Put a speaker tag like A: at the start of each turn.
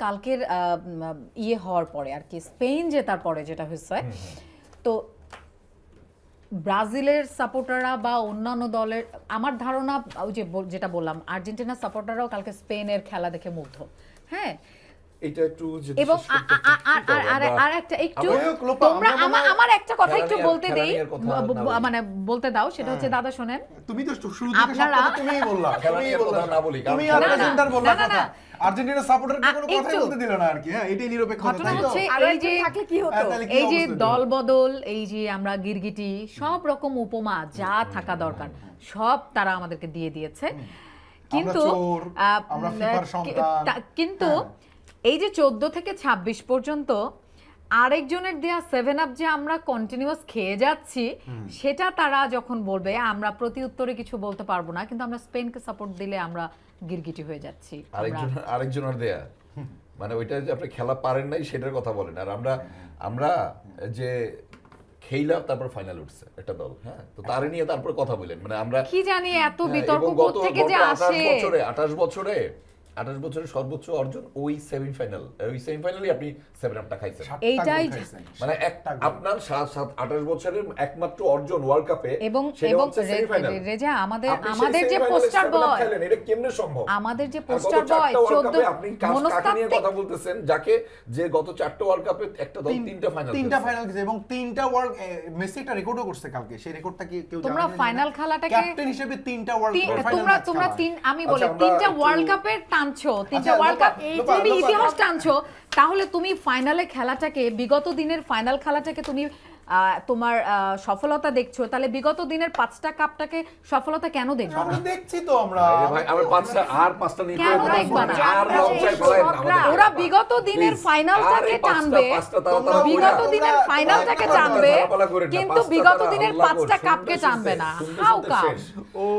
A: কালকের ইয়ে হওয়ার পরে আর কি, স্পেন জেতার পরে যেটা হয়েছে, তো ব্রাজিলের সাপোর্টাররা বা অন্যান্য দলের, আমার ধারণা ওই যে যেটা বললাম, আর্জেন্টিনার সাপোর্টাররাও কালকে স্পেনের খেলা দেখে মুগ্ধ। হ্যাঁ,
B: এটা একটু
A: এবং আর একটা একটু তোমরা আমার একটা কথা একটু বলতে দেই, মানে বলতে দাও, সেটা হচ্ছে দাদা শোনেন,
C: তুমি তো শুরু থেকে সব কথা তুমিই বললা,
B: না বলি,
C: তুমি আর্জেন্টিনার বললা কথা, আর্জেন্টিনার সাপোর্টারকে কোনো কথাই বলতে দিল না আর কি। হ্যাঁ, এটাই নিরপেক্ষতা।
A: ঘটনা হচ্ছে এই যে দল বদল, এই যে আমরা গিরগিটি, সব রকম উপমা যা থাকা দরকার সব তারা আমাদেরকে দিয়ে দিয়েছে। কিন্তু
C: আমরা ফিফার সন্তান,
A: কিন্তু এই যে 14 থেকে 26 পর্যন্ত আরেকজনের দেয়া 7 আপ যে আমরা কন্টিনিউয়াস খেয়ে যাচ্ছি, সেটা তারা যখন বলবে আমরা প্রতি উত্তরে কিছু বলতে পারবো না, কিন্তু আমরা স্পেনকে সাপোর্ট দিলে আমরা গিরগিটি হয়ে যাচ্ছি।
B: আরেকজনের দেয়া, মানে ওইটা যে আপনি খেলা পারেন নাই সেটার কথা বলেন। আর আমরা যে খেইলাম তারপর ফাইনাল উঠছে একটা দল, হ্যাঁ, তো তারে নিয়ে তারপর কথা বলেন, মানে আমরা
A: কি জানি এত বিতর্ক থেকে যে আসে।
B: 28 বছরের সর্বোচ্চ অর্জন ওই সেমিফাইনাল, ওই সেমিফাইনালি আপনি 7 আপটা খাইছেন।
A: এইটাই
B: মানে আপনার 28 বছরের একমাত্র অর্জন ওয়ার্ল্ড কাপে,
A: এবং রেজা আমাদের যে পোস্টার বয়,
B: এটা কেমনে সম্ভব?
A: আমাদের যে পোস্টার বয় 14
B: আপনি কাকে নিয়ে কথা বলতেছেন, যাকে যে গত 4টা ওয়ার্ল্ড কাপে একটা দল 3টা ফাইনাল
C: গেছে, এবং 3টা ওয়ার্ল্ড, মেসি একটা রেকর্ডও করছে কালকে। সেই রেকর্ডটা কি কেউ জানে?
A: তোমরা ফাইনাল খেলাটাকে
C: ক্যাপ্টেন হিসেবে 3টা ওয়ার্ল্ড কাপ ফাইনাল,
A: তোমরা আমি বলি 3টা ওয়ার্ল্ড কাপের টানছো, 3টা ওয়ার্ল্ড কাপ তুমি ইতিহাস টানছো, তাহলে তুমি ফাইনালে খেলাটাকে, বিগত দিনের ফাইনাল খেলাটাকে তুমি তোমার সফলতা দেখছো, তাহলে বিগত দিনের 5টা কাপটাকে সফলতা কেন দেখবে?
C: আমরা দেখছি তো, আমরা
B: ভাই আমরা 5টা নিয়ে
A: কেন দেখবা না?
B: আর লজ্জায় ফেলায় না
A: ওরা বিগত দিনের ফাইনালটাকে টানবে, বিগত দিনের ফাইনালটাকে টানবে, কিন্তু বিগত দিনের 5টা কাপকে টানবে না। হাউ কাম?